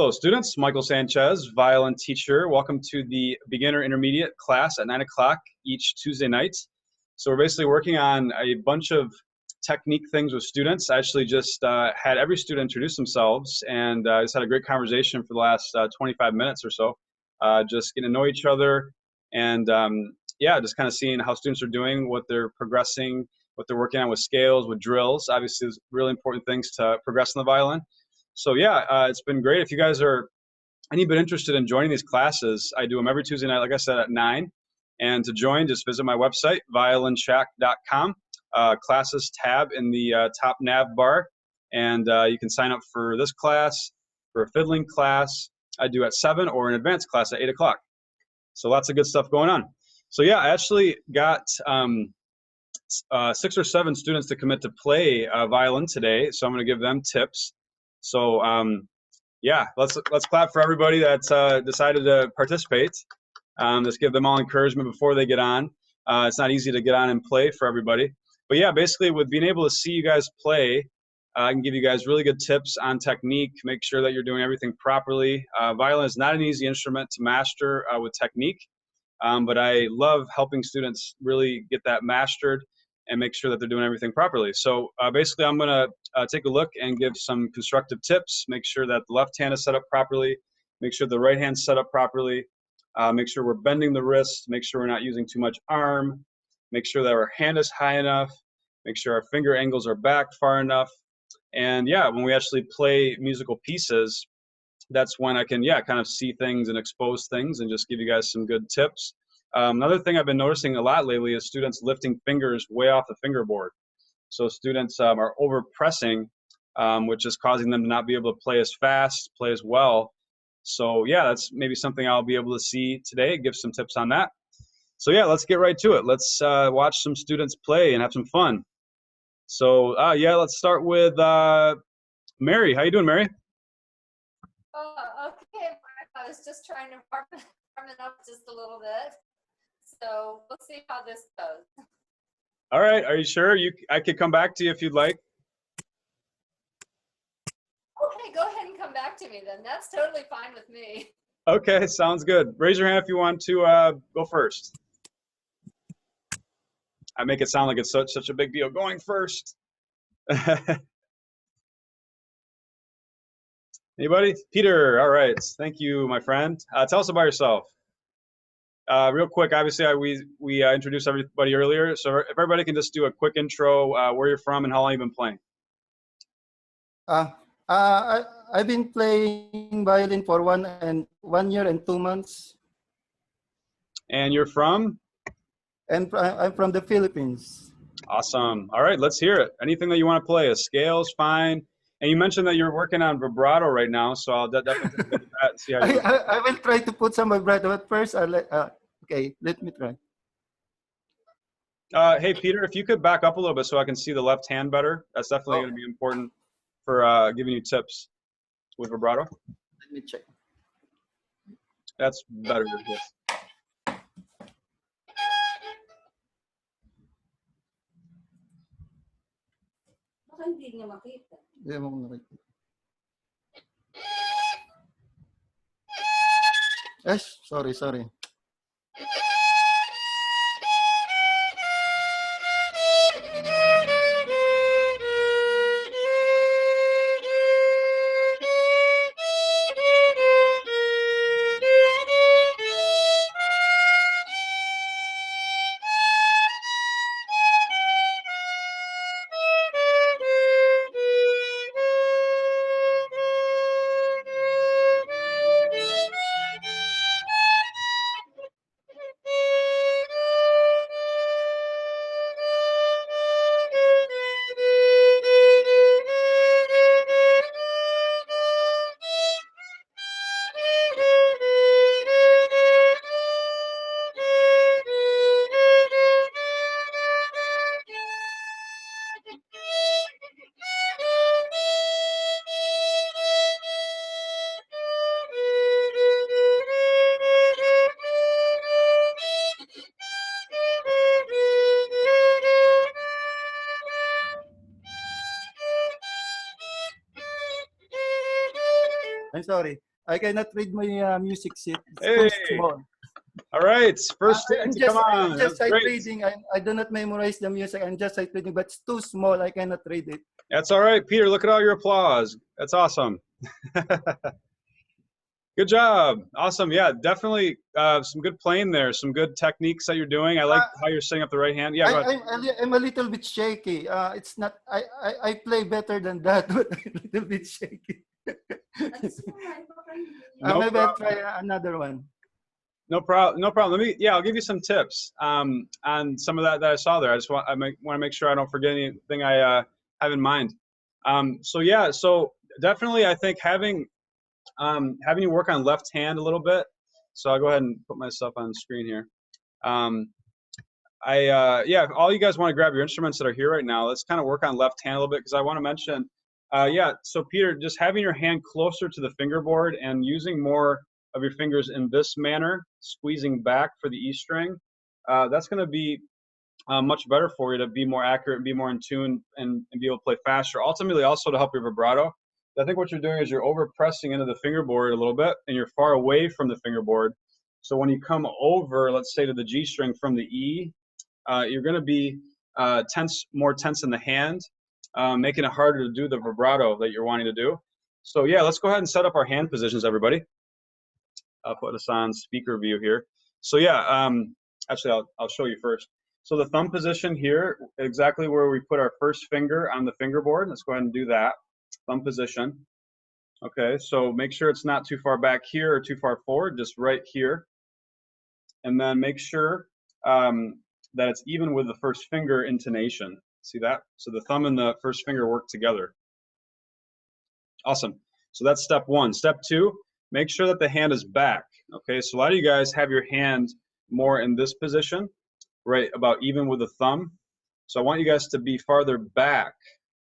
Hello, students. Michael Sanchez, violin teacher. Welcome to the beginner intermediate class at 9 o'clock each Tuesday night. So we're basically working on a bunch of technique things with students. I actually just had every student introduce themselves, and I just had a great conversation for the last 25 minutes or so, just getting to know each other, and yeah, just kind of seeing how students are doing, what they're progressing, what they're working on with scales, with drills. Obviously, there's really important things to progress in the violin. So yeah, it's been great. If you guys are any bit interested in joining these classes, I do them every Tuesday night, like I said, at 9. And to join, just visit my website, violinshack.com, classes tab in the top nav bar. And you can sign up for this class, for a fiddling class I do at 7, or an advanced class at 8 o'clock. So lots of good stuff going on. So yeah, I actually got 6 or 7 students to commit to play violin today. So I'm going to give them tips. So yeah, let's clap for everybody that's decided to participate. Let's give them all encouragement before they get on. It's not easy to get on and play for everybody. But yeah, basically with being able to see you guys play, I can give you guys really good tips on technique, make sure that you're doing everything properly. Violin is not an easy instrument to master with technique, but I love helping students really get that mastered and make sure that they're doing everything properly. So basically I'm gonna take a look and give some constructive tips, make sure that the left hand is set up properly, make sure the right hand's set up properly, make sure we're bending the wrist, make sure we're not using too much arm, make sure that our hand is high enough, make sure our finger angles are back far enough. And yeah, when we actually play musical pieces, that's when I can, yeah, kind of see things and expose things and just give you guys some good tips. Another thing I've been noticing a lot lately is students lifting fingers way off the fingerboard. So students are over pressing, which is causing them to not be able to play as fast, play as well. So yeah, that's maybe something I'll be able to see today, give some tips on that. So yeah, let's get right to it. Let's watch some students play and have some fun. So yeah, let's start with Mary. How you doing, Mary? Okay, Mark. I was just trying to warm it up just a little bit. So we'll see how this goes. All right. Are you sure? I could come back to you if you'd like. Okay, go ahead and come back to me then. That's totally fine with me. Okay, sounds good. Raise your hand if you want to go first. I make it sound like it's such a big deal going first. Anybody? Peter. All right. Thank you, my friend. Tell us about yourself. Real quick, obviously, we introduced everybody earlier, so if everybody can just do a quick intro, where you're from and how long you've been playing. I've been playing violin for 1 year and 2 months. And you're from? And I'm from the Philippines. Awesome. All right, let's hear it. Anything that you want to play, a scale's fine. And you mentioned that you're working on vibrato right now, so I'll definitely look at that and see how you I will try to put some vibrato, but first, okay, let me try. Hey, Peter, if you could back up a little bit so I can see the left hand better, that's definitely going to be important for giving you tips with vibrato. Let me check. That's better. Yes. Hindi niya makita. Yes, sorry. I'm sorry. I cannot read my music sheet. It's Hey. too small. All right, first I'm come on. I'm That's just sight great. reading. I do not memorize the music. I'm just sight reading, but it's too small. I cannot read it. That's all right, Peter. Look at all your applause. That's awesome. Good job. Awesome. Yeah, definitely some good playing there. Some good techniques that you're doing. I like how you're setting up the right hand. Yeah, go ahead. I'm a little bit shaky. It's not. I play better than that, but I'm a little bit shaky. No Maybe I'll problem. try another one. No problem. No problem. I'll give you some tips on some of that I saw there. I want to make sure I don't forget anything I have in mind. So definitely I think having you work on left hand a little bit. So I'll go ahead and put myself on screen here. All you guys want to grab your instruments that are here right now. Let's kind of work on left hand a little bit because I want to mention, so Peter, just having your hand closer to the fingerboard and using more of your fingers in this manner, squeezing back for the E string, that's going to be much better for you to be more accurate and be more in tune and be able to play faster. Ultimately, also to help your vibrato. I think what you're doing is you're over pressing into the fingerboard a little bit and you're far away from the fingerboard. So when you come over, let's say to the G string from the E, you're going to be more tense in the hand, making it harder to do the vibrato that you're wanting to do. So yeah, let's go ahead and set up our hand positions, everybody. I'll put us on speaker view here. So yeah, actually I'll show you first. So the thumb position here, exactly where we put our first finger on the fingerboard. Let's go ahead and do that. Thumb position. Okay, so make sure it's not too far back here or too far forward, just right here. And then make sure that it's even with the first finger intonation. See that? So the thumb and the first finger work together. Awesome. So that's step one. Step two, make sure that the hand is back. Okay, so a lot of you guys have your hand more in this position, right about even with the thumb. So I want you guys to be farther back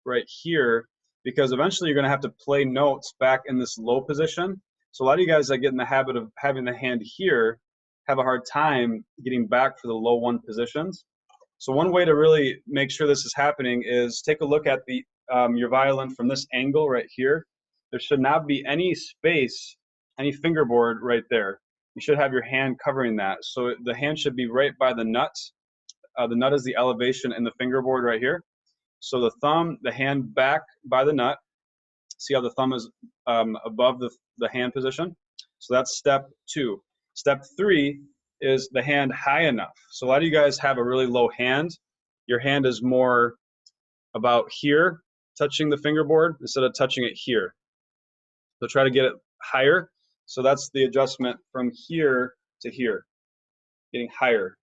right here because eventually you're going to have to play notes back in this low position. So a lot of you guys that get in the habit of having the hand here have a hard time getting back for the low one positions. So one way to really make sure this is happening is take a look at the your violin from this angle right here. There should not be any space, any fingerboard right there. You should have your hand covering that. So the hand should be right by the nut. The nut is the elevation in the fingerboard right here. So the thumb, the hand back by the nut. See how the thumb is above the hand position? So that's step two. Step three is the hand high enough. So a lot of you guys have a really low hand. Your hand is more about here, touching the fingerboard instead of touching it here. So try to get it higher. So that's the adjustment from here to here, getting higher.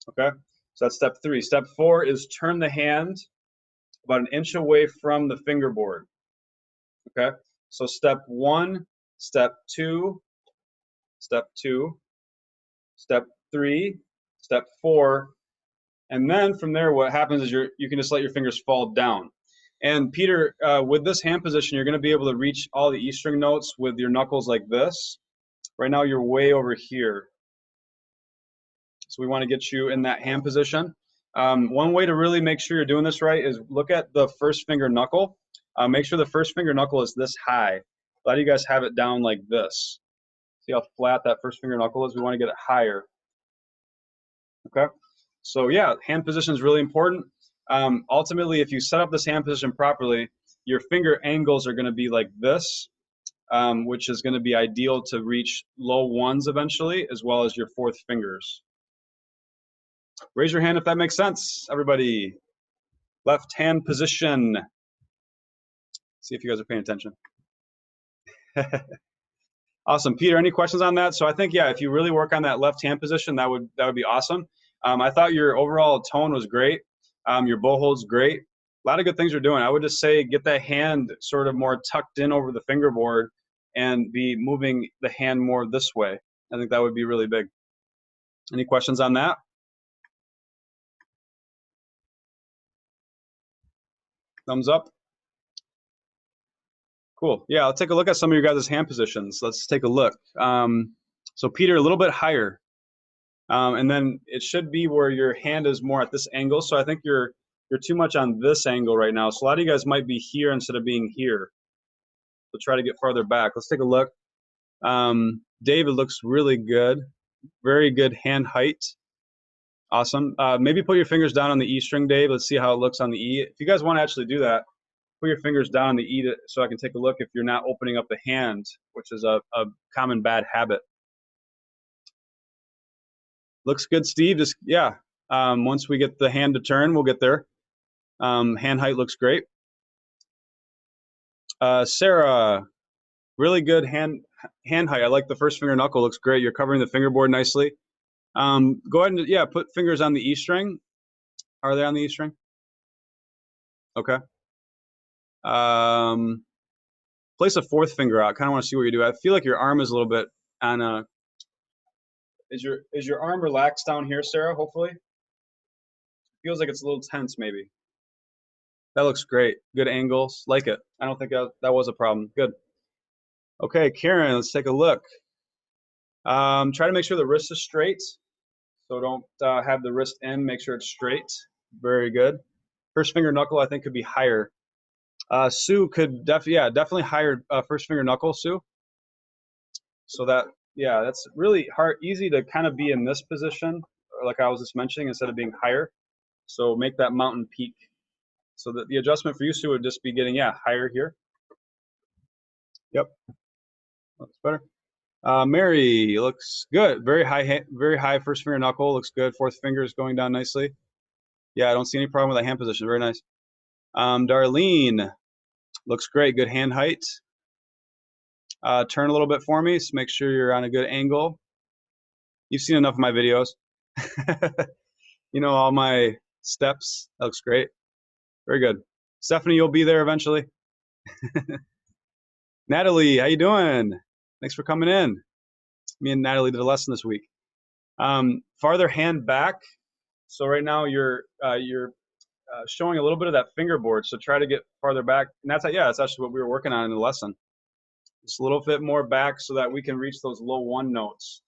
Okay, so that's step three. Step four is turn the hand about an inch away from the fingerboard. Okay, so step one, step two, step two, step three, step four, and then from there what happens is you can just let your fingers fall down. And Peter, with this hand position, you're going to be able to reach all the E string notes with your knuckles like this. Right now you're way over here. So we want to get you in that hand position. One way to really make sure you're doing this right is look at the first finger knuckle. Make sure the first finger knuckle is this high. A lot of you guys have it down like this. See how flat that first finger knuckle is? We want to get it higher. Okay? So yeah, hand position is really important. Ultimately, if you set up this hand position properly, your finger angles are going to be like this, which is going to be ideal to reach low ones eventually, as well as your fourth fingers. Raise your hand if that makes sense, everybody. Left hand position. See if you guys are paying attention. Awesome. Peter, any questions on that? So I think, yeah, if you really work on that left hand position, that would be awesome. I thought your overall tone was great. Your bow hold's great. A lot of good things you're doing. I would just say get that hand sort of more tucked in over the fingerboard and be moving the hand more this way. I think that would be really big. Any questions on that? Thumbs up. Cool. Yeah, I'll take a look at some of your guys' hand positions. Let's take a look. So Peter, a little bit higher. And then it should be where your hand is more at this angle. So I think you're too much on this angle right now. So a lot of you guys might be here instead of being here. So try to get farther back. Let's take a look. David looks really good. Very good hand height. Awesome. Maybe put your fingers down on the E string, Dave. Let's see how it looks on the E. If you guys want to actually do that, put your fingers down on the E so I can take a look if you're not opening up the hand, which is a common bad habit. Looks good, Steve. Just, yeah. Once we get the hand to turn, we'll get there. Hand height looks great. Sarah, really good hand height. I like the first finger knuckle. Looks great. You're covering the fingerboard nicely. Go ahead and, yeah, put fingers on the E string. Are they on the E string? Okay. Place a fourth finger out. Kind of want to see what you do. I feel like your arm is a little bit on a. Is your arm relaxed down here, Sarah? Hopefully. Feels like it's a little tense, maybe. That looks great. Good angles. Like it. I don't think that was a problem. Good. Okay, Karen, let's take a look. Try to make sure the wrist is straight. So don't have the wrist in. Make sure it's straight. Very good. First finger knuckle, I think, could be higher. Sue could definitely higher first finger knuckle, Sue. So that, yeah, that's really hard, easy to kind of be in this position, like I was just mentioning, instead of being higher. So make that mountain peak. So that the adjustment for you, Sue, would just be getting, yeah, higher here. Yep, looks better. Mary looks good. Very high first finger knuckle. Looks good. Fourth finger is going down nicely. Yeah, I don't see any problem with that hand position. Very nice. Darlene looks great. Good hand height. Turn a little bit for me. So make sure you're on a good angle. You've seen enough of my videos. You know all my steps. That looks great. Very good. Stephanie, you'll be there eventually. Natalie, how you doing? Thanks for coming in. Me and Natalie did a lesson this week. Farther hand back. So right now you're showing a little bit of that fingerboard. So try to get farther back. And that's actually what we were working on in the lesson. Just a little bit more back so that we can reach those low one notes.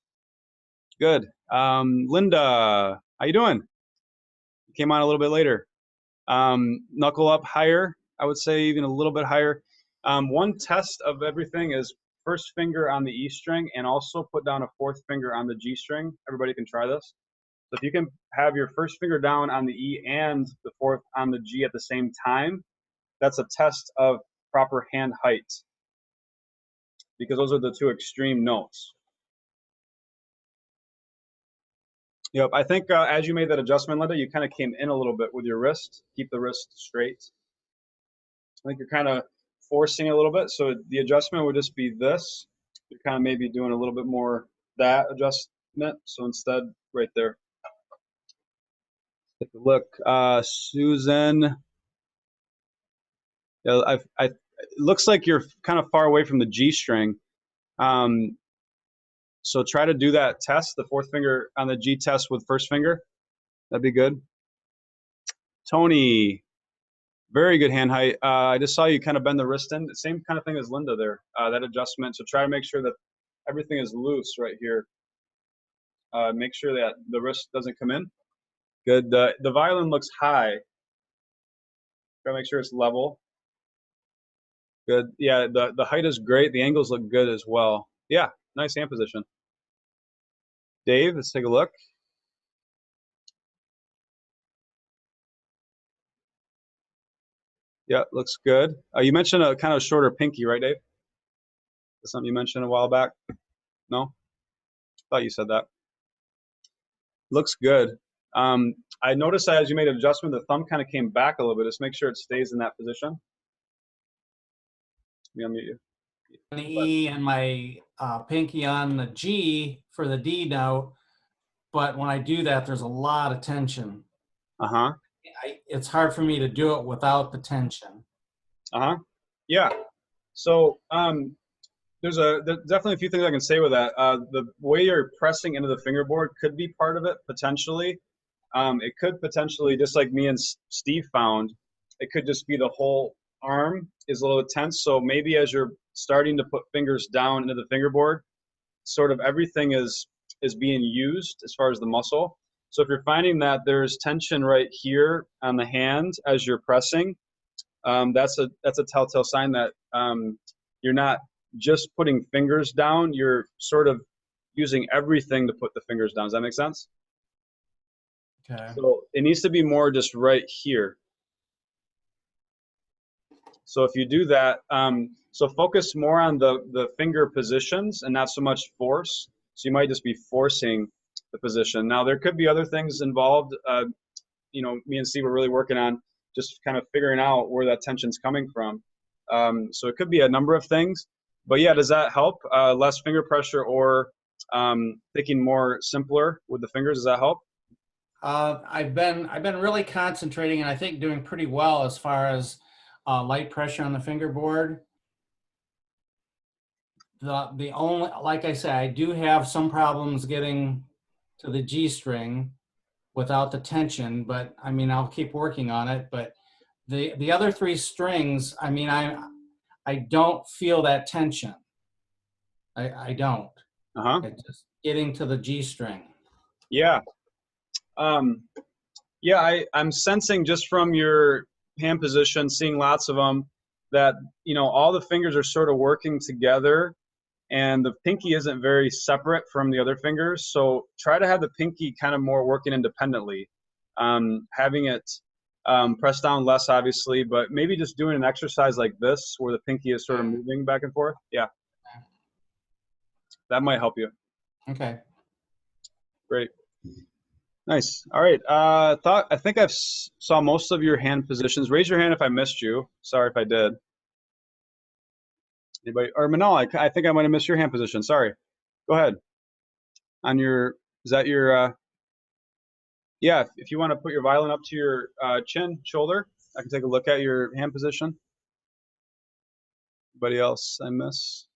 Good. Linda, how you doing? You came on a little bit later. Knuckle up higher. I would say even a little bit higher. One test of everything is first finger on the E string and also put down a fourth finger on the G string. Everybody can try this. So if you can have your first finger down on the E and the fourth on the G at the same time, that's a test of proper hand height, because those are the two extreme notes. Yep, I think as you made that adjustment, Linda, you kind of came in a little bit with your wrist. Keep the wrist straight. I think you're kind of forcing a little bit, so the adjustment would just be this. You're kind of maybe doing a little bit more that adjustment, so instead, right there. Take a look. Susan, yeah, it looks like you're kind of far away from the G string. So try to do that test, the fourth finger on the G test with first finger. That'd be good. Tony, very good hand height. I just saw you kind of bend the wrist in. Same kind of thing as Linda there, that adjustment. So try to make sure that everything is loose right here. Make sure that the wrist doesn't come in. Good. The violin looks high. Try to make sure it's level. Good. Yeah, the height is great. The angles look good as well. Yeah, nice hand position. Dave, let's take a look. Yeah, looks good. You mentioned a kind of shorter pinky, right, Dave? That's something you mentioned a while back? No? Thought you said that. Looks good. I noticed that as you made an adjustment, the thumb kind of came back a little bit. Just make sure it stays in that position. Let me unmute you. The E and my pinky on the G for the D note, but when I do that, there's a lot of tension. Uh-huh. It's hard for me to do it without the tension. Uh-huh. Yeah. So there's definitely a few things I can say with that. The way you're pressing into the fingerboard could be part of it, potentially. It could potentially, just like me and Steve found, it could just be the whole arm is a little tense. So maybe as you're starting to put fingers down into the fingerboard, sort of everything is being used as far as the muscle. So if you're finding that there's tension right here on the hand as you're pressing, that's a telltale sign that you're not just putting fingers down, you're sort of using everything to put the fingers down. Does that make sense? Okay. So it needs to be more just right here. So if you do that, so focus more on the finger positions and not so much force. So you might just be forcing the position. Now there could be other things involved. You know, me and Steve are really working on just kind of figuring out where that tension's coming from. So it could be a number of things. But yeah, does that help? Less finger pressure or thinking more simpler with the fingers, does that help? I've been really concentrating and I think doing pretty well as far as light pressure on the fingerboard. The only, like I said, I do have some problems getting to the G string without the tension, but I mean, I'll keep working on it. But the other three strings, I mean, I don't feel that tension. I don't. It's just getting to the G string. Yeah. Yeah, I'm sensing just from your hand position, seeing lots of them, that, you know, all the fingers are sort of working together and the pinky isn't very separate from the other fingers. So try to have the pinky kind of more working independently. Having it press down less, obviously, but maybe just doing an exercise like this where the pinky is sort of moving back and forth. Yeah. That might help you. Okay. Great. Nice. All right. I think I've saw most of your hand positions. Raise your hand if I missed you. Sorry if I did. Anybody? Or Manal, I think I might have missed your hand position. Sorry. Go ahead. On your, is that your, yeah, if you want to put your violin up to your chin, shoulder, I can take a look at your hand position. Anybody else I miss?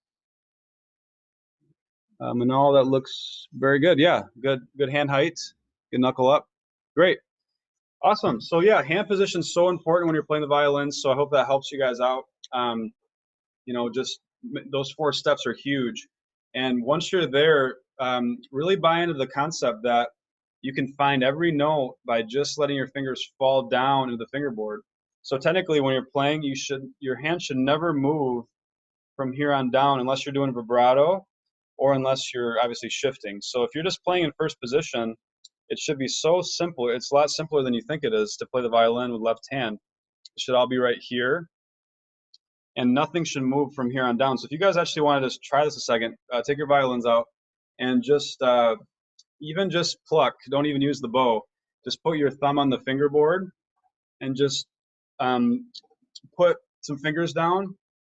Manal, that looks very good. Yeah, good hand height. Good knuckle up. Great. Awesome. So yeah, hand position is so important when you're playing the violins. So I hope that helps you guys out. You know, just those 4 steps are huge. And once you're there, really buy into the concept that you can find every note by just letting your fingers fall down into the fingerboard. So technically, when you're playing, your hand should never move from here on down unless you're doing vibrato or unless you're obviously shifting. So if you're just playing in first position, it should be so simple. It's a lot simpler than you think it is to play the violin with left hand. It should all be right here, and nothing should move from here on down. So if you guys actually want to just try this a second, take your violins out and just even just pluck. Don't even use the bow. Just put your thumb on the fingerboard and just put some fingers down.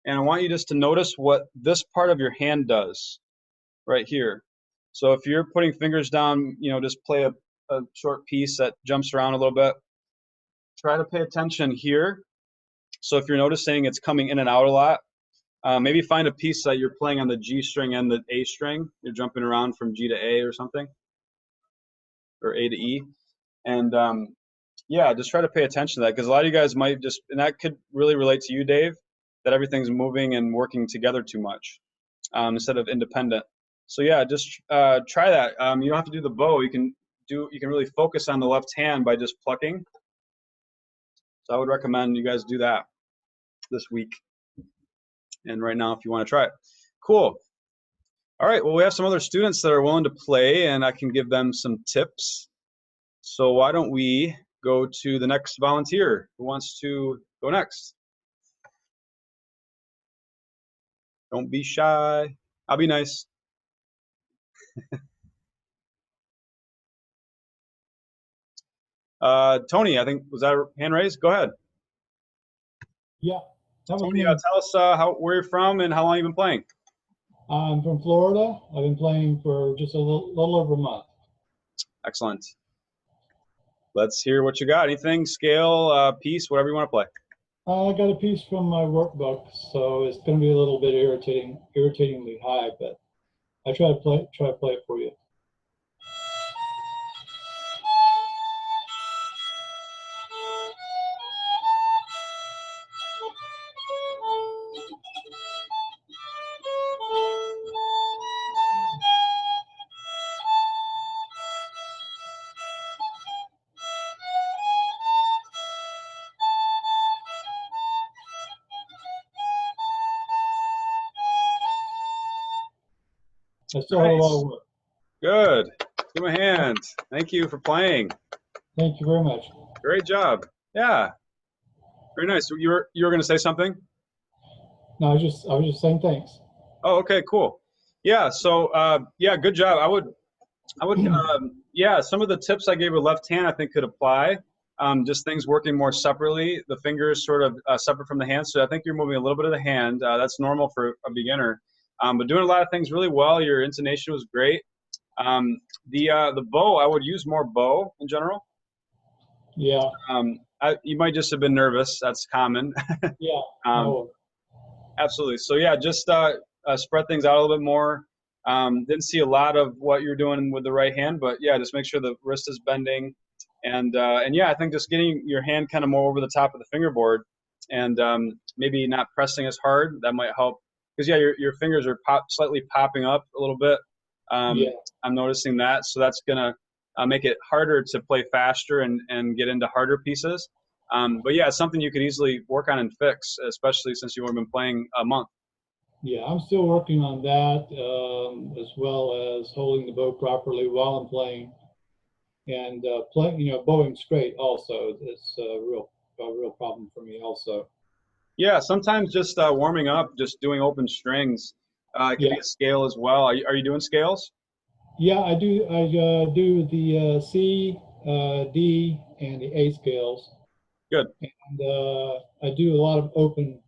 And I want you just to notice what this part of your hand does right here. So if you're putting fingers down, you know, just play a short piece that jumps around a little bit. Try to pay attention here. So if you're noticing it's coming in and out a lot, maybe find a piece that you're playing on the G string and the A string. You're jumping around from G to A or something, or A to E. And yeah, just try to pay attention to that, because a lot of you guys might just, and that could really relate to you, Dave, that everything's moving and working together too much instead of independent. So yeah, just try that. You don't have to do the bow. You can really focus on the left hand by just plucking. So I would recommend you guys do that this week and right now if you want to try it. Cool. All right, well, we have some other students that are willing to play and I can give them some tips. So why don't we go to the next volunteer who wants to go next? Don't be shy. I'll be nice. Tony, I think, was that a hand raised? Go ahead. Yeah. Tony, tell us where you're from and how long you've been playing. I'm from Florida. I've been playing for just a little over a month. Excellent. Let's hear what you got. Anything, scale, piece, whatever you want to play. I got a piece from my workbook, so it's going to be a little bit irritatingly high, but I try to play it for you. I still have a lot of work. Good. Give him a hand. Thank you for playing. Thank you very much. Great job. Yeah. Very nice. You were going to say something? No, I was just saying thanks. Oh, okay, cool. Yeah. So, yeah, good job. Yeah, some of the tips I gave with left hand I think could apply. Just things working more separately. The fingers sort of separate from the hand. So I think you're moving a little bit of the hand. That's normal for a beginner. But doing a lot of things really well. Your intonation was great. The bow, I would use more bow in general. Yeah. You might just have been nervous. That's common. Yeah. Absolutely. So yeah, just spread things out a little bit more. Didn't see a lot of what you're doing with the right hand, but yeah, just make sure the wrist is bending, and yeah, I think just getting your hand kind of more over the top of the fingerboard, and maybe not pressing as hard, that might help. Because yeah, your fingers are slightly popping up a little bit. Yeah. I'm noticing that, so that's gonna make it harder to play faster and get into harder pieces. But yeah, it's something you could easily work on and fix, especially since you've only been playing a month. Yeah, I'm still working on that, as well as holding the bow properly while I'm playing, and playing, bowing straight also. It's a real problem for me also. Yeah, sometimes just warming up, just doing open strings, it can be a scale as well. Are you doing scales? Yeah, I do. I do the C, D, and the A scales. Good. And I do a lot of open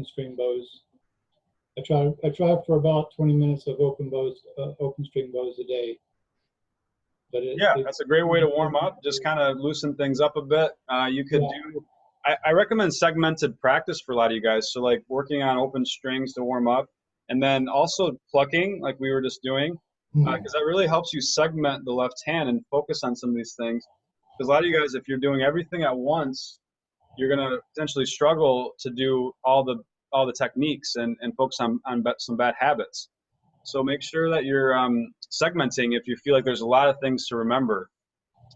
string bows. I try for about 20 minutes of open string bows a day. But that's a great way to warm up. Just kind of loosen things up a bit. You could do. I recommend segmented practice for a lot of you guys. So like working on open strings to warm up, and then also plucking, like we were just doing, because that really helps you segment the left hand and focus on some of these things. Because a lot of you guys, if you're doing everything at once, you're gonna potentially struggle to do all the techniques and focus on some bad habits. So make sure that you're segmenting if you feel like there's a lot of things to remember.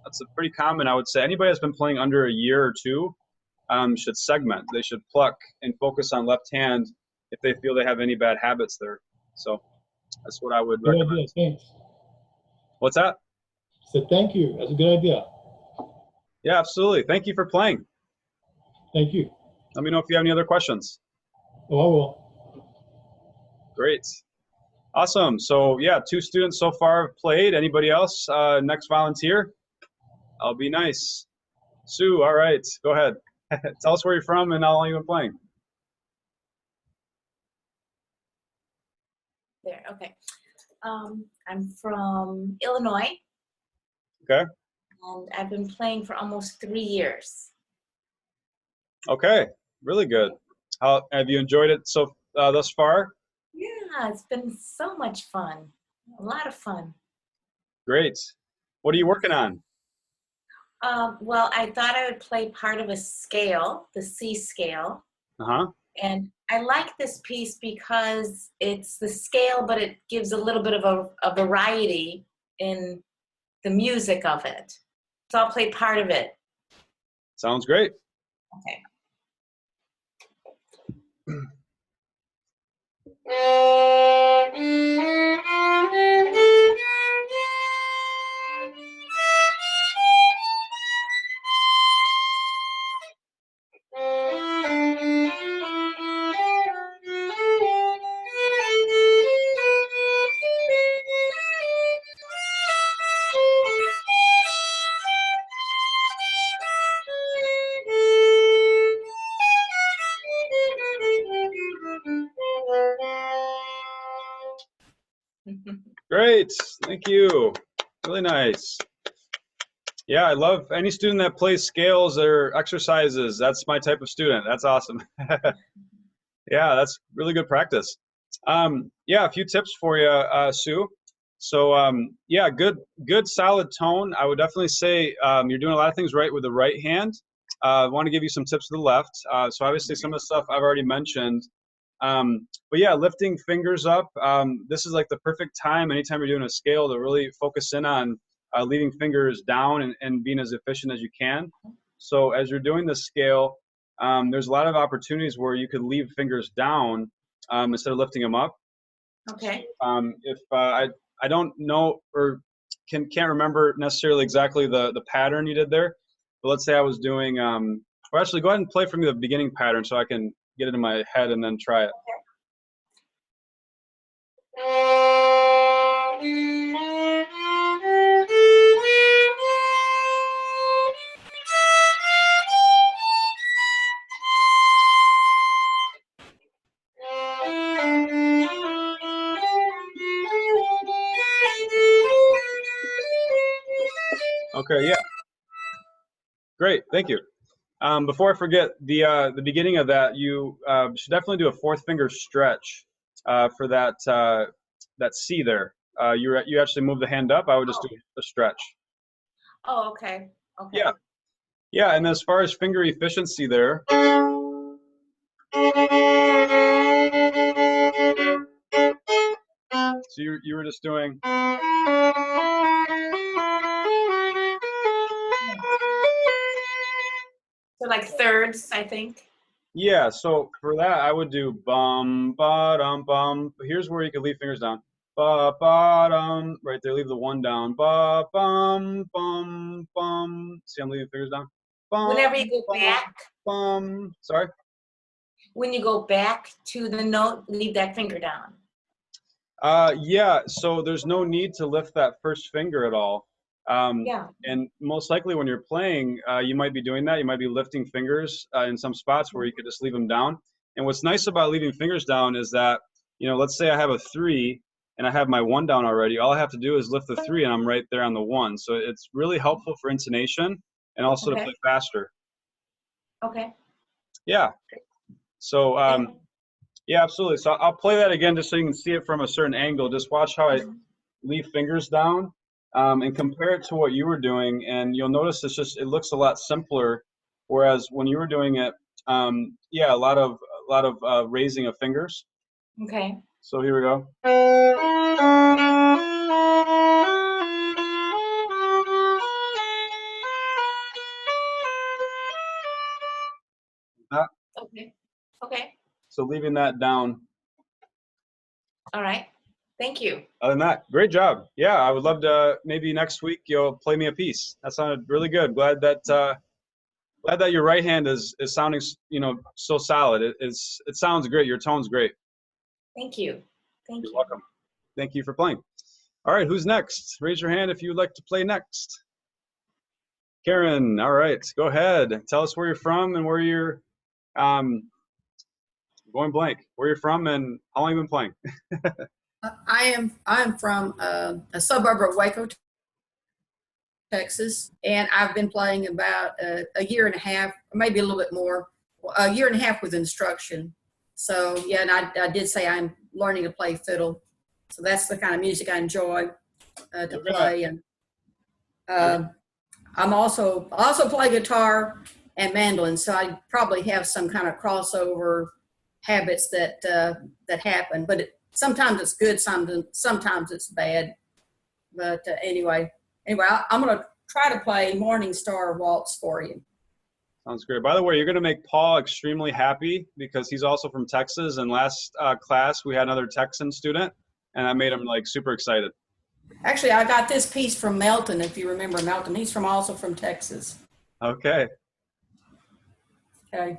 That's a pretty common, I would say. Anybody that's been playing under a year or two should segment. They should pluck and focus on left hand if they feel they have any bad habits there. So that's what I would recommend. Good idea. Thanks. What's that? So thank you. That's a good idea. Yeah, absolutely. Thank you for playing. Thank you. Let me know if you have any other questions. Oh, I will. Great. Awesome. So yeah, 2 students so far have played. Anybody else? Next volunteer? I'll be nice. Sue, all right. Go ahead. Tell us where you're from and how long you've been playing. There, okay. I'm from Illinois. Okay. And I've been playing for almost 3 years. Okay. Really good. How have you enjoyed it so thus far? Yeah, it's been so much fun. A lot of fun. Great. What are you working on? Well, I thought I would play part of a scale, the C scale. Uh-huh. And I like this piece because it's the scale, but it gives a little bit of a variety in the music of it. So I'll play part of it. Sounds great. Okay. Great. Thank you. Really nice. Yeah, I love any student that plays scales or exercises. That's my type of student. That's awesome. Yeah, that's really good practice. Yeah, a few tips for you, Sue. So yeah, good solid tone. I would definitely say you're doing a lot of things right with the right hand. I want to give you some tips with the left. So obviously some of the stuff I've already mentioned. But yeah, lifting fingers up. This is like the perfect time anytime you're doing a scale to really focus in on leaving fingers down and being as efficient as you can. So as you're doing the scale, there's a lot of opportunities where you could leave fingers down instead of lifting them up. Okay. If I don't know or can't remember necessarily exactly the pattern you did there, but let's say I was doing or actually go ahead and play for me the beginning pattern so I can get it in my head and then try it. Okay, yeah. Great, thank you. Before I forget, the beginning of that, you should definitely do a fourth finger stretch for that that C there. You actually move the hand up. I would just do a stretch. Oh, okay. Okay. Yeah, yeah. And as far as finger efficiency there, so you were just doing. So like thirds, I think. Yeah, so for that I would do bum ba dum bum. Here's where you can leave fingers down. Ba ba dum. Right there, leave the one down. Ba bum bum bum. See, I'm leaving fingers down. Bum, Whenever you go bum, back, bum. Sorry. when you go back to the note, leave that finger down. Yeah. So there's no need to lift that first finger at all. Yeah. And most likely when you're playing, you might be doing that. You might be lifting fingers in some spots where you could just leave them down. And what's nice about leaving fingers down is that, let's say I have a 3 and I have my 1 down already. All I have to do is lift the 3 and I'm right there on the 1. So it's really helpful for intonation and also to Okay. play faster. Okay. Yeah. So, yeah, absolutely. So I'll play that again just so you can see it from a certain angle. Just watch how I leave fingers down. And compare it to what you were doing, and you'll notice it looks a lot simpler. Whereas when you were doing it, yeah, a lot of raising of fingers. Okay. So here we go. Okay. Okay. So leaving that down. All right. Thank you. Other than that, great job. Yeah, I would love to maybe next week you'll play me a piece. That sounded really good. Glad that your right hand is sounding so solid. It sounds great. Your tone's great. Thank you. Thank You're you. welcome. Thank you for playing. All right, who's next? Raise your hand if you would like to play next. Karen, all right, go ahead. Tell us where you're from and where you're going blank. Where you're from and how long you've been playing. I'm from a suburb of Waco, Texas, and I've been playing about a year and a half, maybe a little bit more, a year and a half with instruction. So yeah, and I did say I'm learning to play fiddle. So that's the kind of music I enjoy to play. And I also play guitar and mandolin. So I probably have some kind of crossover habits that happen. But sometimes it's good, sometimes it's bad. But anyway, I'm going to try to play Morning Star Waltz for you. Sounds great. By the way, you're going to make Paul extremely happy because he's also from Texas. And last class, we had another Texan student, and that made him like super excited. Actually, I got this piece from Melton, if you remember Melton. He's also from Texas. Okay. Okay.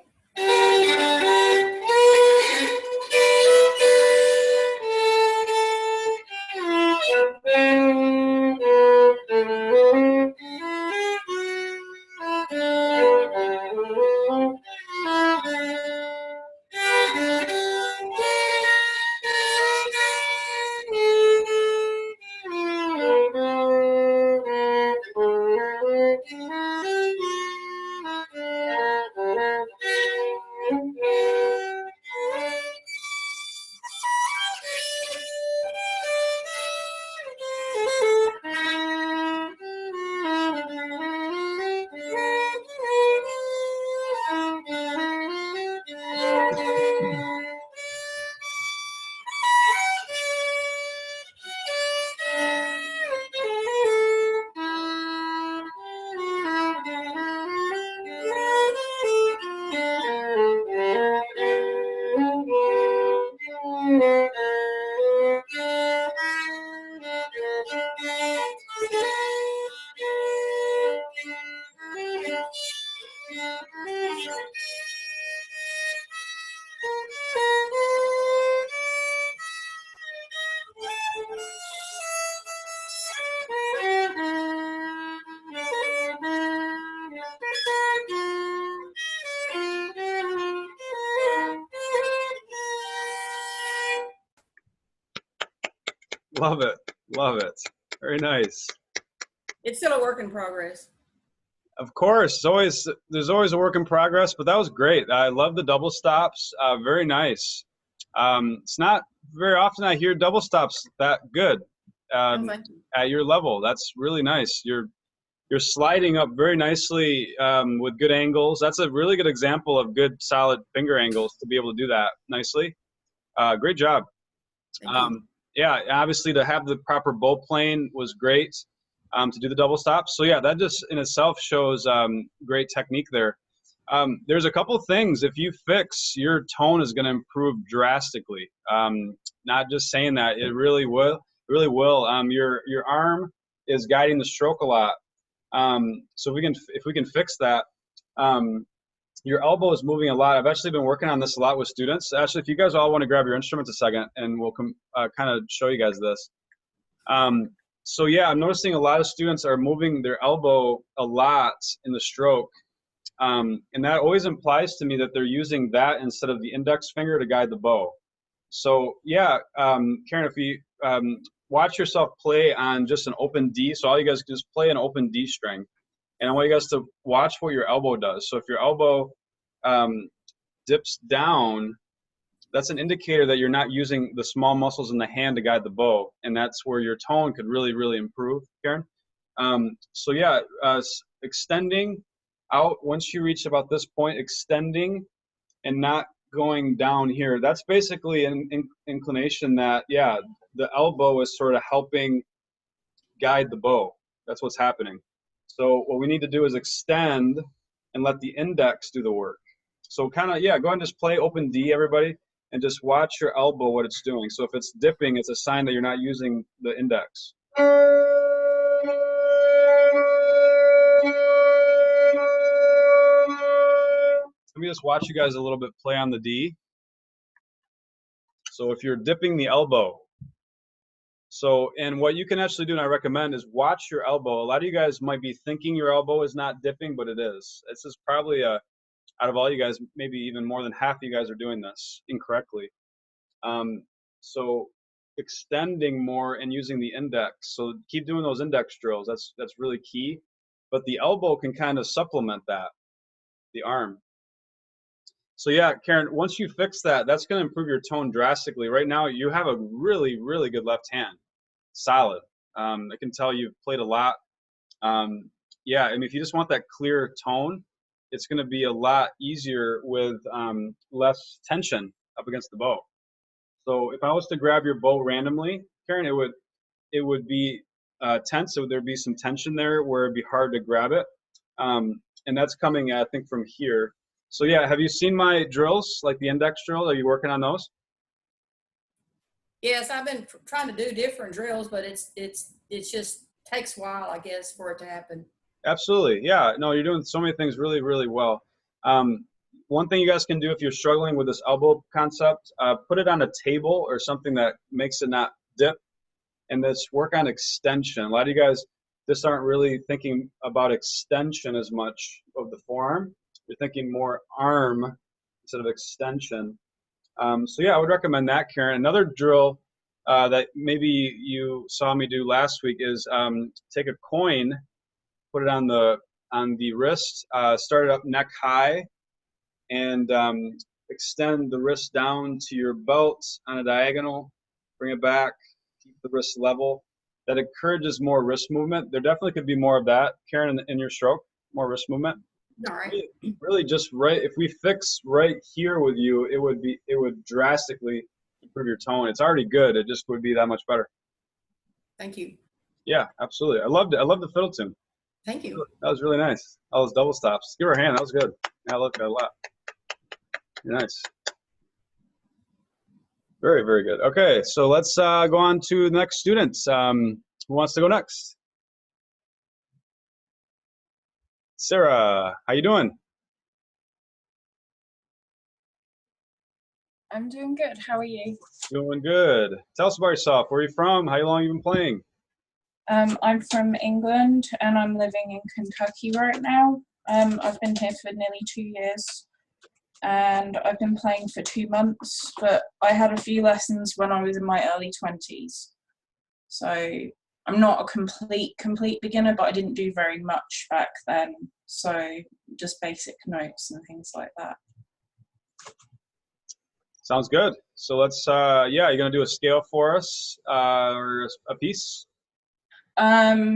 Love it. Love it. Very nice. It's still a work in progress. Of course, there's always a work in progress, but that was great. I love the double stops. Very nice. It's not very often I hear double stops that good Thank you. at your level. That's really nice. You're sliding up very nicely with good angles. That's a really good example of good solid finger angles to be able to do that nicely. Great job. Thank you. Yeah, obviously to have the proper bow plane was great to do the double stops. So yeah, that just in itself shows great technique there. There's a couple things. If you fix, your tone is going to improve drastically. Not just saying that, it really will. It really will. Your arm is guiding the stroke a lot. So if we can fix that, your elbow is moving a lot. I've actually been working on this a lot with students. Actually, if you guys all want to grab your instruments a second, and we'll kind of show you guys this. So yeah, I'm noticing a lot of students are moving their elbow a lot in the stroke. And that always implies to me that they're using that instead of the index finger to guide the bow. So yeah, Karen, if you watch yourself play on just an open D, so all you guys can just play an open D string. And I want you guys to watch what your elbow does. So if your elbow dips down, that's an indicator that you're not using the small muscles in the hand to guide the bow. And that's where your tone could really, really improve, Karen. So yeah, extending out once you reach about this point, extending and not going down here. That's basically an inclination that, yeah, the elbow is sort of helping guide the bow. That's what's happening. So what we need to do is extend and let the index do the work. So kind of, yeah, go ahead and just play open D, everybody, and just watch your elbow, what it's doing. So if it's dipping, it's a sign that you're not using the index. Let me just watch you guys a little bit play on the D. So if you're dipping the elbow, so, and what you can actually do, and I recommend, is watch your elbow. A lot of you guys might be thinking your elbow is not dipping, but it is. This is probably out of all you guys, maybe even more than half of you guys are doing this incorrectly. So extending more and using the index. So keep doing those index drills. That's really key. But the elbow can kind of supplement that, the arm. So yeah, Karen, once you fix that, that's going to improve your tone drastically. Right now, you have a really, really good left hand. Solid. I can tell you've played a lot. Yeah, I mean, if you just want that clear tone, it's going to be a lot easier with less tension up against the bow. So if I was to grab your bow randomly, Karen, it would be tense. So there'd be some tension there where it'd be hard to grab it. And that's coming, I think, from here. So yeah, have you seen my drills, like the index drill? Are you working on those? Yes, I've been trying to do different drills, but it's just takes a while, I guess, for it to happen. Absolutely, yeah. No, you're doing so many things really, really well. One thing you guys can do if you're struggling with this elbow concept, put it on a table or something that makes it not dip, and let's work on extension. A lot of you guys just aren't really thinking about extension as much of the forearm. You're thinking more arm instead of extension. So yeah, I would recommend that, Karen. Another drill that maybe you saw me do last week is take a coin, put it on the wrist, start it up neck high, and extend the wrist down to your belt on a diagonal. Bring it back, keep the wrist level. That encourages more wrist movement. There definitely could be more of that, Karen, in your stroke, more wrist movement. All right. Really just right, if we fix right here with you, it would drastically improve your tone. It's already good. It just would be that much better. Thank you. Yeah, absolutely. I loved it. I love the fiddle tune. Thank you. That was really nice. All those double stops. Give her a hand. That was good. Yeah, I loved that a lot. Nice. Very, very good. Okay, so let's go on to the next student. Who wants to go next? Sarah, how you doing? I'm doing good. How are you? Doing good. Tell us about yourself. Where are you from? How long you been playing? I'm from England and I'm living in Kentucky right now. I've been here for nearly 2 years and I've been playing for 2 months, but I had a few lessons when I was in my early 20s. So I'm not a complete beginner, but I didn't do very much back then. So just basic notes and things like that. Sounds good. So let's, yeah, you're gonna do a scale for us, or a piece? I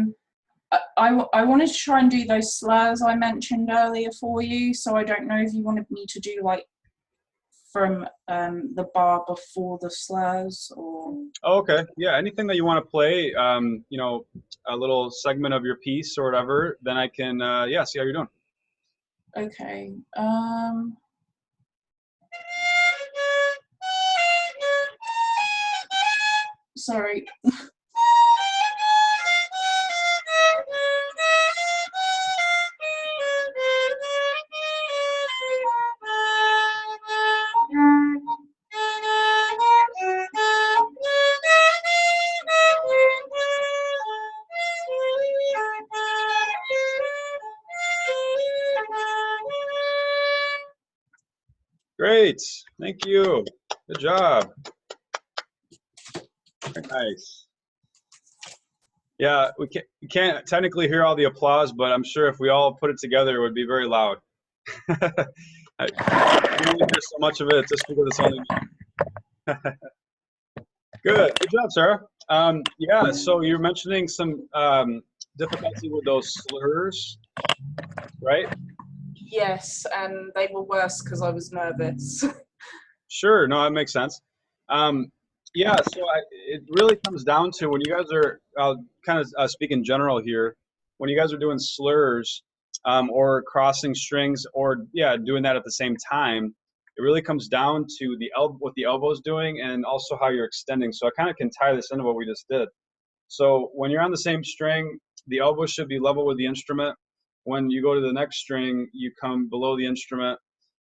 wanted to try and do those slurs I mentioned earlier for you. So I don't know if you wanted me to do like from the bar before the slurs or. Oh, okay, yeah, anything that you want to play, you know, a little segment of your piece or whatever, then I can, yeah, see how you're doing. Okay. Sorry. Great, thank you. Good job. Very nice. Yeah, we can't technically hear all the applause, but I'm sure if we all put it together, it would be very loud. I only hear so much of it just because it's only me. Good job, Sarah. Yeah, so you're mentioning some difficulty with those slurs, right? Yes, and they were worse because I was nervous. Sure, no, that makes sense. Yeah, so it really comes down to when you guys are, I'll kind of speak in general here, when you guys are doing slurs or crossing strings or, yeah, doing that at the same time, it really comes down to what the elbow's doing and also how you're extending. So I kind of can tie this into what we just did. So when you're on the same string, the elbow should be level with the instrument. When you go to the next string, you come below the instrument.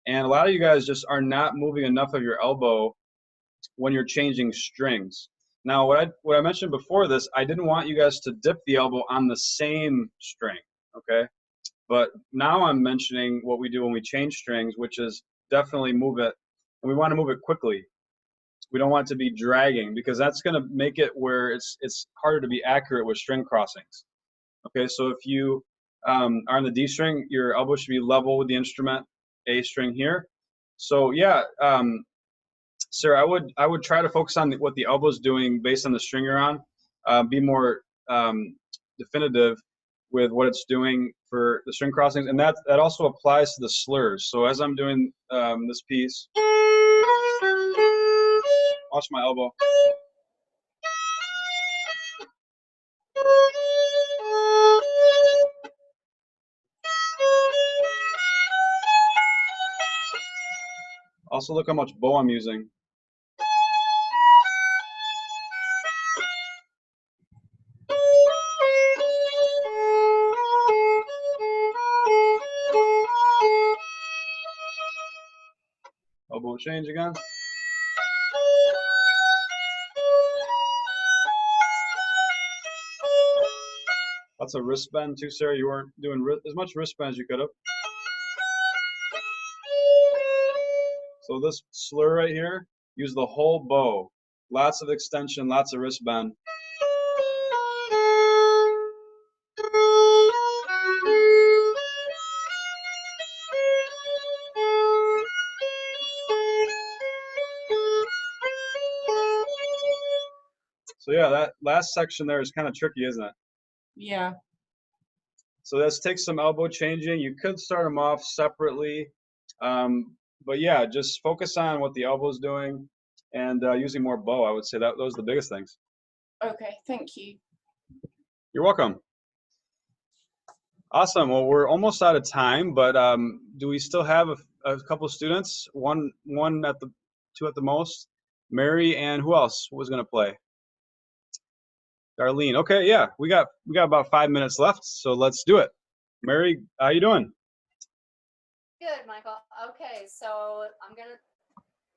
And a lot of you guys just are not moving enough of your elbow when you're changing strings. Now, what I mentioned before this, I didn't want you guys to dip the elbow on the same string, okay? But now I'm mentioning what we do when we change strings, which is definitely move it, and we want to move it quickly. We don't want it to be dragging because that's going to make it where it's harder to be accurate with string crossings. Okay, so if you are on the D string, your elbow should be level with the instrument, A string here. So yeah, Sarah, I would try to focus on what the elbow's doing based on the string you're on. Be more definitive with what it's doing for the string crossings, and that also applies to the slurs. So as I'm doing this piece, watch my elbow. Also look how much bow I'm using. Elbow change again. That's a wrist bend too, Sarah. You weren't doing as much wrist bend as you could have. So this slur right here, use the whole bow. Lots of extension, lots of wrist bend. So yeah, that last section there is kind of tricky, isn't it? Yeah. So this takes some elbow changing. You could start them off separately. But yeah, just focus on what the elbow's doing and using more bow. I would say those are the biggest things. Okay, thank you. You're welcome. Awesome. Well, we're almost out of time, but do we still have a couple students? One at the two at the most. Mary and who else was going to play? Darlene. Okay, yeah, we got about 5 minutes left, so let's do it. Mary, how you doing? Good, Michael. Okay, so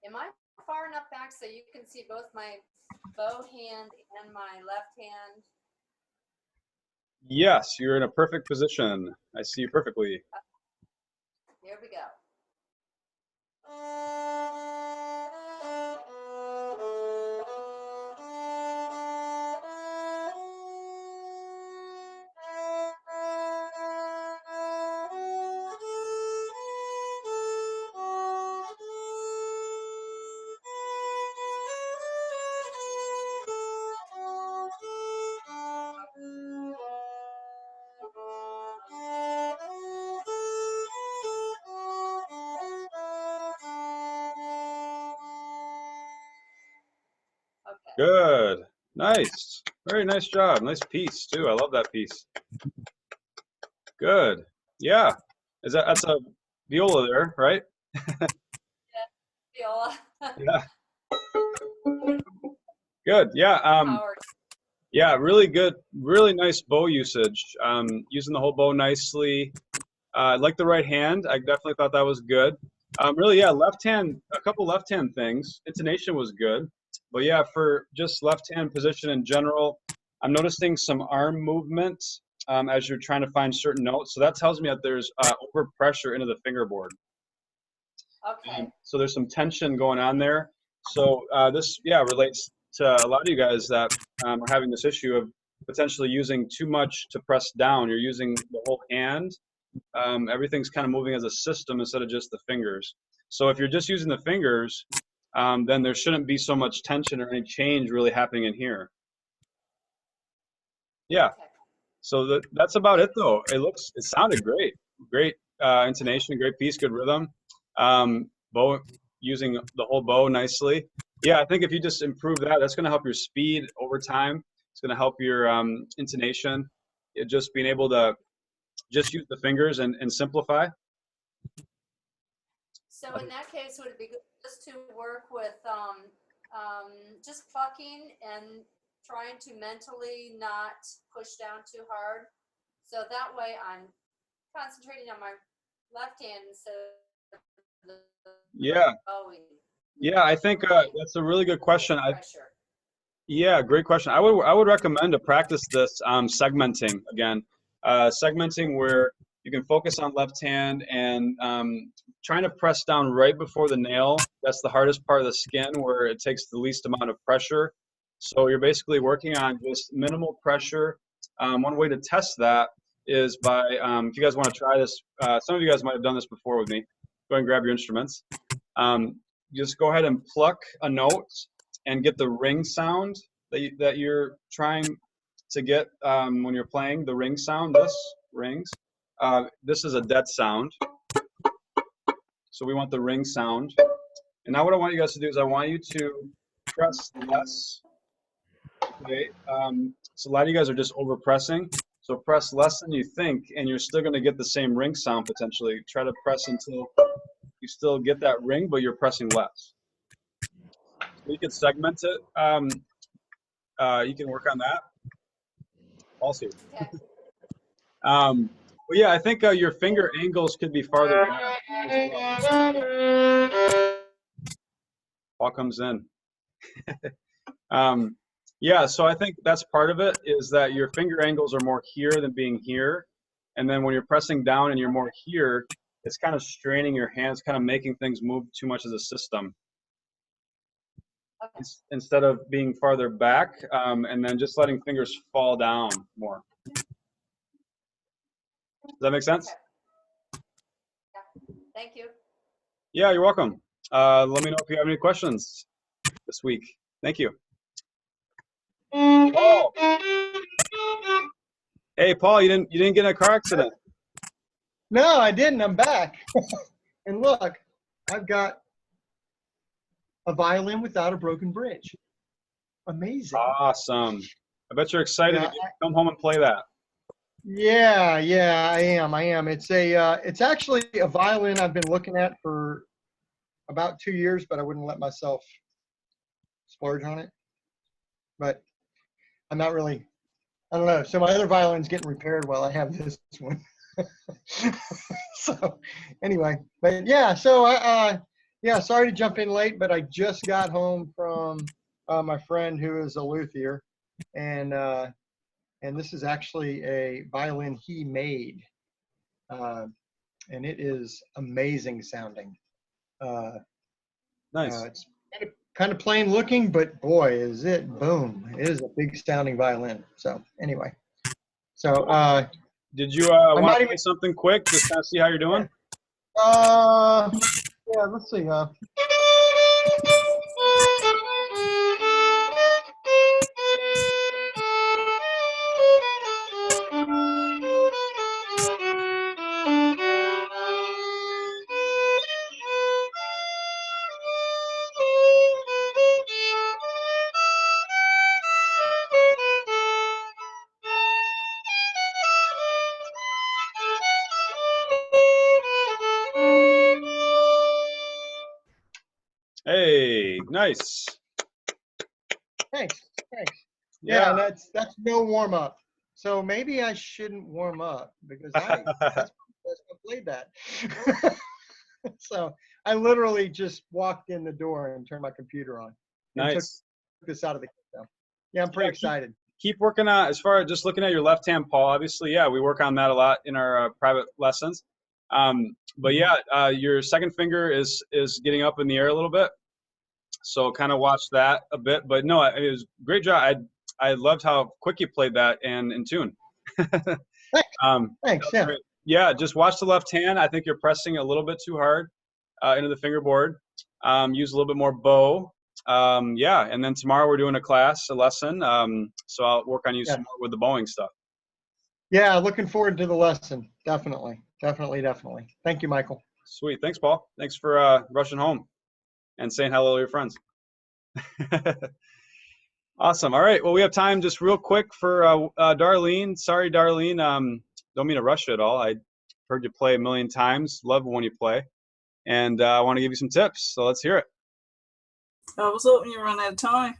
am I far enough back so you can see both my bow hand and my left hand? Yes, you're in a perfect position. I see you perfectly. Here we go. Good. Nice. Very nice job. Nice piece too. I love that piece. Good. Yeah. That's a viola there, right? Viola. Yeah. Good. Yeah. Howard. Yeah, really good, really nice bow usage. Using the whole bow nicely. Like the right hand, I definitely thought that was good. Really, yeah, left hand, a couple left hand things. Intonation was good. But yeah, for just left hand position in general, I'm noticing some arm movement as you're trying to find certain notes. So that tells me that there's over pressure into the fingerboard. Okay. So there's some tension going on there. So this, yeah, relates to a lot of you guys that are having this issue of potentially using too much to press down. You're using the whole hand. Everything's kind of moving as a system instead of just the fingers. So if you're just using the fingers, then there shouldn't be so much tension or any change really happening in here. Yeah. Okay. So that's about it though. It sounded great. Great intonation, great piece, good rhythm. Bow, using the whole bow nicely. Yeah, I think if you just improve that, that's going to help your speed over time. It's going to help your intonation. Just being able to just use the fingers and simplify. So in that case, would it be good just to work with just plucking and trying to mentally not push down too hard? So that way I'm concentrating on my left hand instead of the Yeah. bowing. Yeah, I think that's a really good question. Pressure. Yeah, great question. I would recommend to practice this segmenting again. Segmenting where you can focus on left hand and trying to press down right before the nail. That's the hardest part of the skin where it takes the least amount of pressure. So you're basically working on just minimal pressure. One way to test that is by, if you guys want to try this, some of you guys might have done this before with me. Go ahead and grab your instruments. Just go ahead and pluck a note and get the ring sound that you're trying to get when you're playing the ring sound. This rings. This is a dead sound. So we want the ring sound. And now what I want you guys to do is I want you to press less. Okay. So a lot of you guys are just over pressing. So press less than you think, and you're still going to get the same ring sound potentially. Try to press until you still get that ring, but you're pressing less. So you can segment it. You can work on that. Also. Okay. But yeah, I think your finger angles could be farther back as well. All comes in. Yeah, so I think that's part of it, is that your finger angles are more here than being here. And then when you're pressing down and you're more here, it's kind of straining your hands, kind of making things move too much as a system. Okay. Instead of being farther back, and then just letting fingers fall down more. Does that make sense? Okay. Yeah. Thank you. Yeah, you're welcome. Let me know if you have any questions this week. Thank you. Paul. Hey, Paul, you didn't get in a car accident? No, I didn't. I'm back. And look, I've got a violin without a broken bridge. Amazing. Awesome. I bet you're excited Yeah, to come home and play that. Yeah, I am. It's actually a violin I've been looking at for about 2 years, but I wouldn't let myself splurge on it. But I'm not really, I don't know. So my other violin's getting repaired while I have this one. So anyway, but yeah, so yeah, sorry to jump in late, but I just got home from my friend who is a luthier, and this is actually a violin he made, and it is amazing sounding. Nice. It's kind of plain looking, but boy, is it boom! It is a big sounding violin. So anyway, so Did you want might to even- play something quick, just kind of see how you're doing? yeah, let's see. Hey, nice. Thanks. Yeah, and that's no warm up. So maybe I shouldn't warm up because that's I played that. So I literally just walked in the door and turned my computer on and took Nice. this out of the kit. Yeah, I'm pretty excited. Keep working on, as far as just looking at your left hand, Paul, obviously, yeah, we work on that a lot in our private lessons. But yeah, your second finger is getting up in the air a little bit. So kind of watch that a bit. But no, it was a great job. I loved how quick you played that and in tune. Thanks. Yeah. Great. Yeah, just watch the left hand. I think you're pressing a little bit too hard into the fingerboard. Use a little bit more bow. Yeah, and then tomorrow we're doing a lesson. So I'll work on you some more with the bowing stuff. Yeah, looking forward to the lesson. Definitely. Thank you, Michael. Sweet. Thanks, Paul. Thanks for rushing home and saying hello to your friends. Awesome. All right. Well, we have time just real quick for Darlene. Sorry, Darlene. Don't mean to rush you at all. I heard you play a million times. Love when you play. And I want to give you some tips. So let's hear it. I was hoping you run out of time.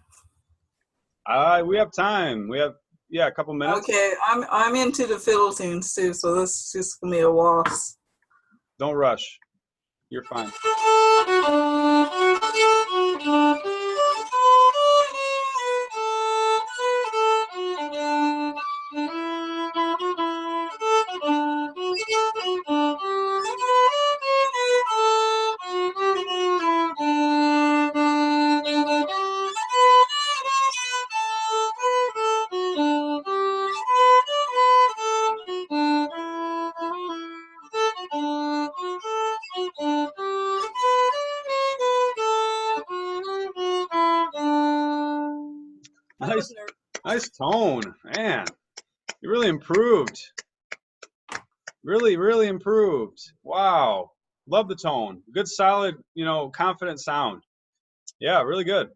We have time. We have, a couple minutes. Okay, I'm into the fiddle tunes too, so this is just gonna be a waltz. Don't rush. You're fine. Nice tone, man. You really improved. Really improved. Wow. Love the tone. Good, solid, confident sound. Yeah, really good.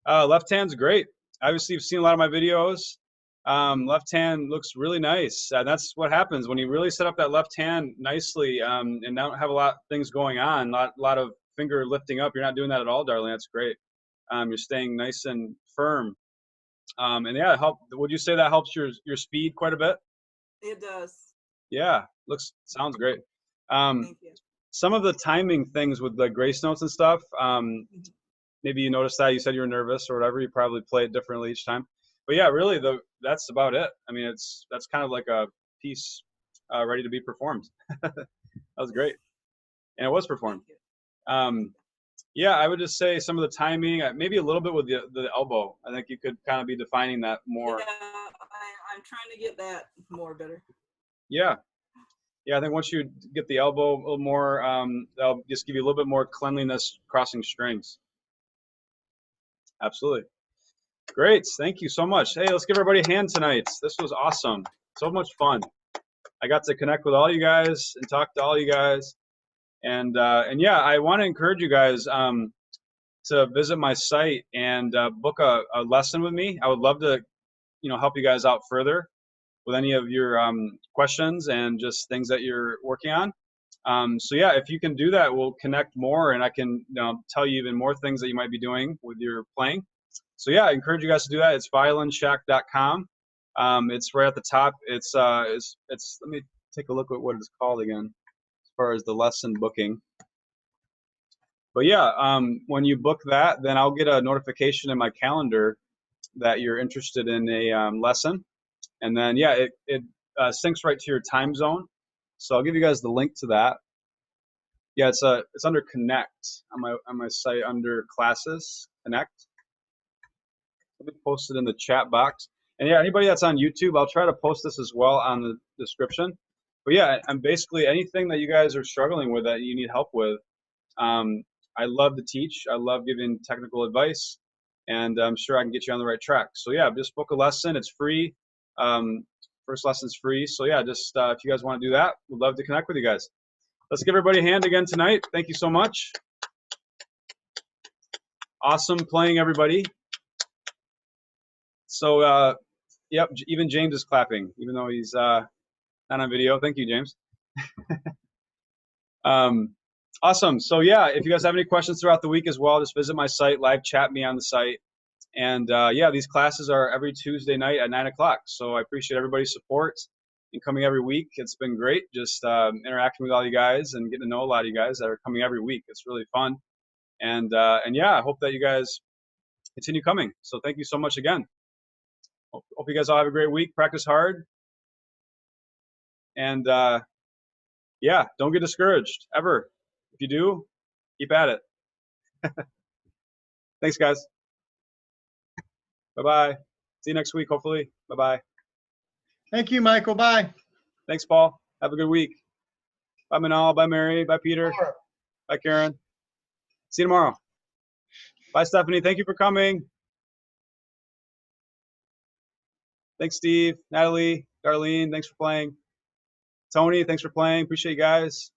Left hand's great. Obviously, you've seen a lot of my videos. Left hand looks really nice. That's what happens when you really set up that left hand nicely and don't have a lot of things going on, a lot of finger lifting up. You're not doing that at all, darling. That's great. You're staying nice and firm. And yeah, would you say that helps your speed quite a bit? It does. Yeah, sounds great. Thank you. Some of the timing things with the grace notes and stuff, maybe you noticed that. You said you were nervous or whatever. You probably play it differently each time. But yeah, really, that's about it. I mean, that's kind of like a piece ready to be performed. That was great, and it was performed. Yeah, I would just say some of the timing, maybe a little bit with the elbow. I think you could kind of be defining that more. Yeah, I'm trying to get that more better. Yeah, I think once you get the elbow a little more, that'll just give you a little bit more cleanliness crossing strings. Absolutely. Great. Thank you so much. Hey, let's give everybody a hand tonight. This was awesome. So much fun. I got to connect with all you guys and talk to all you guys. And yeah, I want to encourage you guys to visit my site and book a lesson with me. I would love to, help you guys out further with any of your questions and just things that you're working on. So yeah, if you can do that, we'll connect more, and I can tell you even more things that you might be doing with your playing. So yeah, I encourage you guys to do that. It's violinshack.com. It's right at the top. It's let me take a look at what it's called again, as far as the lesson booking. But yeah, when you book that, then I'll get a notification in my calendar that you're interested in a lesson. And then, yeah, it syncs right to your time zone. So I'll give you guys the link to that. Yeah, it's under Connect on my site under Classes, Connect. Let me post it in the chat box. And yeah, anybody that's on YouTube, I'll try to post this as well on the description. But yeah, I'm basically anything that you guys are struggling with that you need help with. I love to teach. I love giving technical advice, and I'm sure I can get you on the right track. So yeah, just book a lesson. It's free. First lesson's free. So yeah, just if you guys want to do that, we'd love to connect with you guys. Let's give everybody a hand again tonight. Thank you so much. Awesome playing, everybody. So yep, even James is clapping, even though he's not on video. Thank you, James. Awesome. So yeah, if you guys have any questions throughout the week as well, just visit my site, live chat me on the site. And yeah, these classes are every Tuesday night at 9 o'clock. So I appreciate everybody's support and coming every week. It's been great just interacting with all you guys and getting to know a lot of you guys that are coming every week. It's really fun. And yeah, I hope that you guys continue coming. So thank you so much again. Hope you guys all have a great week. Practice hard. And yeah, don't get discouraged ever. If you do, keep at it. Thanks, guys. Bye-bye. See you next week, hopefully. Bye-bye. Thank you, Michael. Bye. Thanks, Paul. Have a good week. Bye, Manal. Bye, Mary. Bye, Peter. Laura. Bye, Karen. See you tomorrow. Bye, Stephanie. Thank you for coming. Thanks, Steve, Natalie, Darlene. Thanks for playing. Tony, thanks for playing. Appreciate you guys.